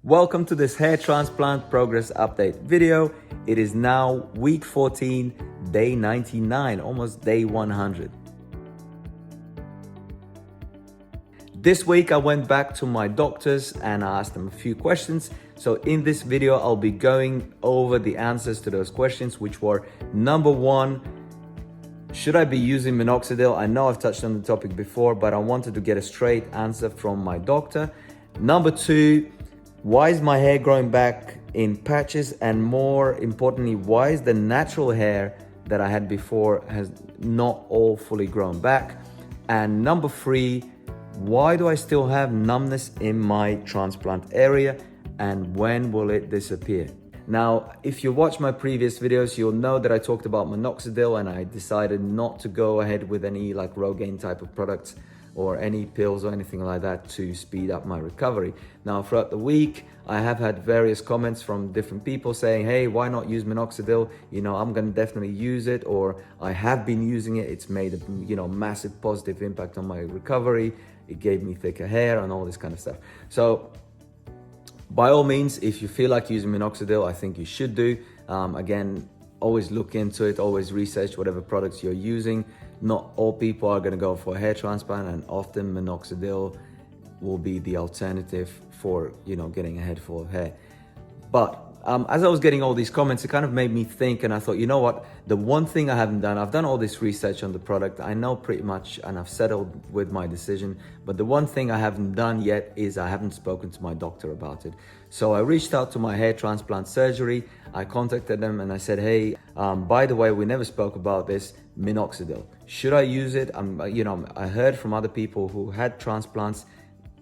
Welcome to this hair transplant progress update video. It is now week 14, day 99, almost day 100. This week I went back to my doctors and I asked them a few questions. So in this video, I'll be going over the answers to those questions, which were: number one, should I be using minoxidil? I know I've touched on the topic before, but I wanted to get a straight answer from my doctor. Number two, why is my hair growing back in patches? And more importantly, why is the natural hair that I had before has not all fully grown back? And number three, why do I still have numbness in my transplant area? And when will it disappear? Now, if you watch my previous videos, you'll know that I talked about minoxidil and I decided not to go ahead with any like Rogaine type of products or any pills or anything like that to speed up my recovery. Now, throughout the week, I have had various comments from different people saying, hey, why not use minoxidil? You know, I'm gonna definitely use it, or I have been using it. It's made a massive positive impact on my recovery. It gave me thicker hair and all this kind of stuff. So by all means, if you feel like using minoxidil, I think you should do. Again, always look into it, always research whatever products you're using. Not all people are going to go for a hair transplant, and often minoxidil will be the alternative for, getting a head full of hair. But as I was getting all these comments, it kind of made me think, and I thought, you know what, the one thing I haven't done, I've done all this research on the product, I know pretty much, and I've settled with my decision, but the one thing I haven't done yet is I haven't spoken to my doctor about it. So I reached out to my hair transplant surgery, I contacted them and I said, hey, by the way, we never spoke about this, minoxidil. Should I use it? I heard from other people who had transplants,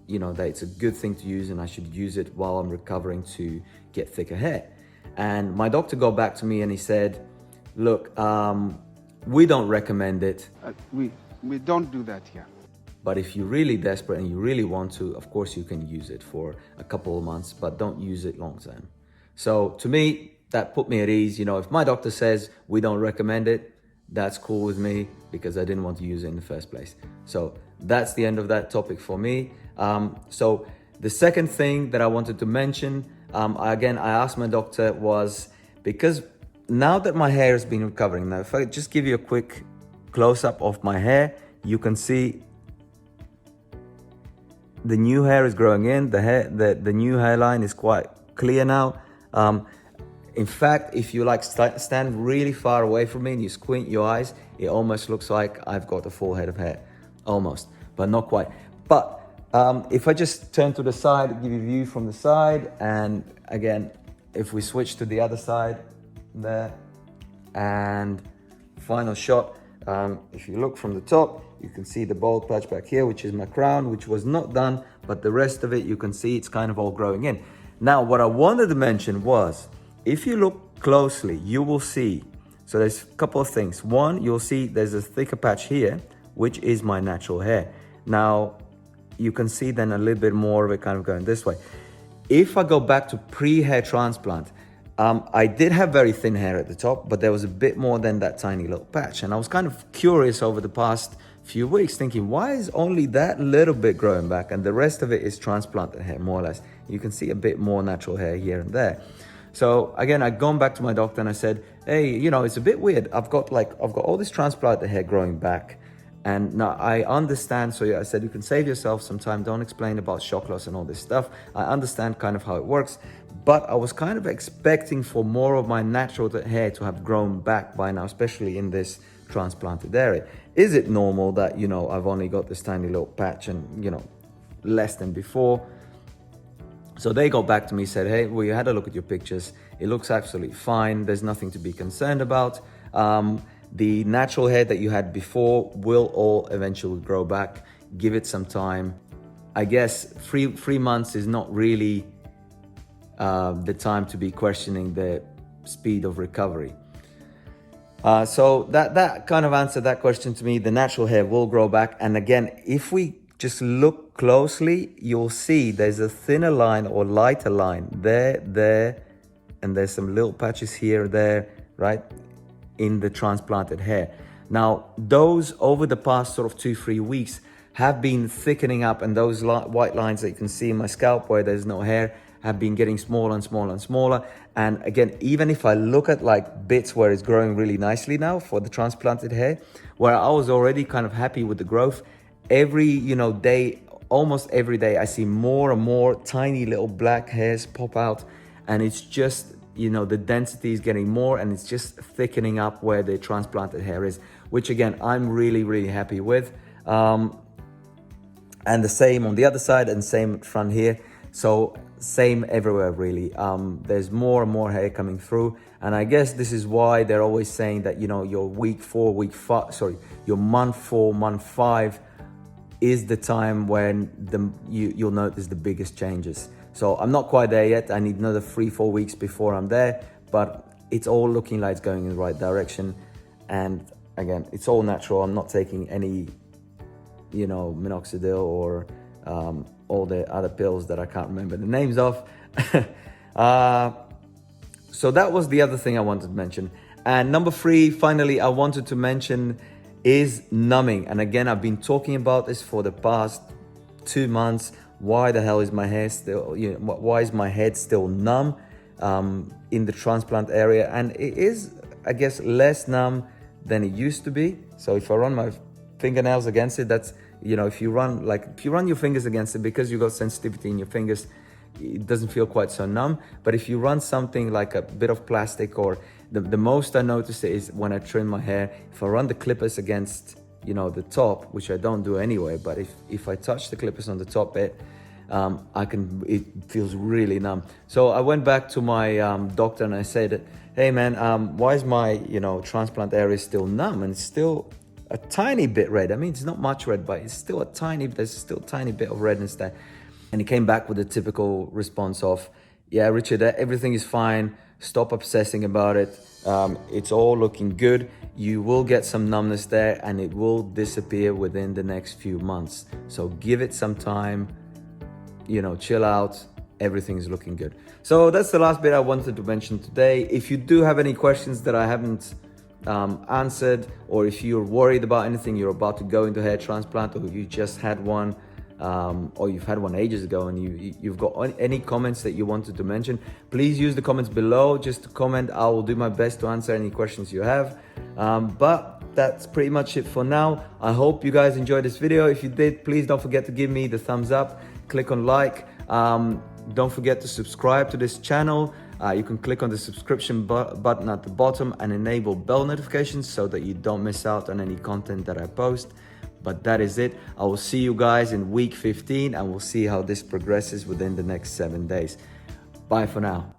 that it's a good thing to use and I should use it while I'm recovering to get thicker hair. And my doctor got back to me and he said, look, we don't recommend it. We don't do that here. But if you're really desperate and you really want to, of course you can use it for a couple of months, but don't use it long term. So to me, that put me at ease. If my doctor says we don't recommend it, that's cool with me because I didn't want to use it in the first place. So that's the end of that topic for me. So the second thing that I wanted to mention, again, I asked my doctor was, because now that my hair has been recovering, now if I just give you a quick close-up of my hair, you can see the new hair is growing in, the new hairline is quite clear now. In fact, if you stand really far away from me and you squint your eyes, it almost looks like I've got a full head of hair, almost, but not quite. But if I just turn to the side, give you a view from the side, and again, if we switch to the other side there, and final shot, if you look from the top, you can see the bald patch back here, which is my crown, which was not done, but the rest of it, you can see it's kind of all growing in. Now, what I wanted to mention was, if you look closely, you will see, so there's a couple of things. One, you'll see there's a thicker patch here, which is my natural hair. Now, you can see then a little bit more of it kind of going this way. If I go back to pre-hair transplant, I did have very thin hair at the top, but there was a bit more than that tiny little patch. And I was kind of curious over the past few weeks thinking, why is only that little bit growing back and the rest of it is transplanted hair, more or less? You can see a bit more natural hair here and there. So again, I'd gone back to my doctor and I said, hey, it's a bit weird. I've got all this transplanted hair growing back. And now I understand, so I said, you can save yourself some time, don't explain about shock loss and all this stuff. I understand kind of how it works, but I was kind of expecting for more of my natural hair to have grown back by now, especially in this transplanted area. Is it normal that, I've only got this tiny little patch and, less than before? So they got back to me, said, hey, we had a look at your pictures. It looks absolutely fine. There's nothing to be concerned about. The natural hair that you had before will all eventually grow back. Give it some time. I guess three months is not really the time to be questioning the speed of recovery. So that kind of answered that question to me. The natural hair will grow back. And again, if we just look closely, you'll see there's a thinner line or lighter line there, and there's some little patches here, there, right? In the transplanted hair. Now, those over the past sort of 2-3 weeks have been thickening up, and those white lines that you can see in my scalp where there's no hair have been getting smaller and smaller and smaller. And again, even if I look at like bits where it's growing really nicely now for the transplanted hair, where I was already kind of happy with the growth, every, you know, day, almost every day, I see more and more tiny little black hairs pop out, and it's just, you know, the density is getting more, and it's just thickening up where the transplanted hair is, which again, I'm really, really happy with. And the same on the other side, and same front here. So same everywhere really. There's more and more hair coming through, and I guess this is why they're always saying that, you know, your your month 4, month 5 is the time when you'll notice the biggest changes. So I'm not quite there yet. I need another 3-4 weeks before I'm there, but it's all looking like it's going in the right direction. And again, it's all natural. I'm not taking any, you know, Minoxidil or all the other pills that I can't remember the names of. So that was the other thing I wanted to mention. And number 3, finally, I wanted to mention is numbing. And again, I've been talking about this for the past 2 months. Why the hell is my hair still, you know, why is my head still numb in the transplant area? And it is, I guess, less numb than it used to be. So if I run my fingernails against it, that's, you know, if you run your fingers against it, because you've got sensitivity in your fingers, it doesn't feel quite so numb. But if you run something like a bit of plastic, or the most I notice is when I trim my hair, if I run the clippers against, you know, the top, which I don't do anyway, but if I touch the clippers on the top bit, it feels really numb. So I went back to my doctor and I said, hey man, why is my, you know, transplant area still numb? And it's still a tiny bit red. I mean, it's not much red, but it's still there's still a tiny bit of redness there. And he came back with a typical response of, yeah, Richard, everything is fine. Stop obsessing about it. It's all looking good. You will get some numbness there, and it will disappear within the next few months. So give it some time, you know, chill out. Everything's looking good. So that's the last bit I wanted to mention today. If you do have any questions that I haven't answered, or if you're worried about anything, you're about to go into hair transplant, or you just had one, or you've had one ages ago, and you've got any comments that you wanted to mention, please use the comments below. Just to comment, I will do my best to answer any questions you have. But that's pretty much it for now. I hope you guys enjoyed this video. If you did, please don't forget to give me the thumbs up, click on like. Don't forget to subscribe to this channel. You can click on the subscription button at the bottom and enable bell notifications so that you don't miss out on any content that I post. But that is it. I will see you guys in week 15, and we'll see how this progresses within the next 7 days. Bye for now.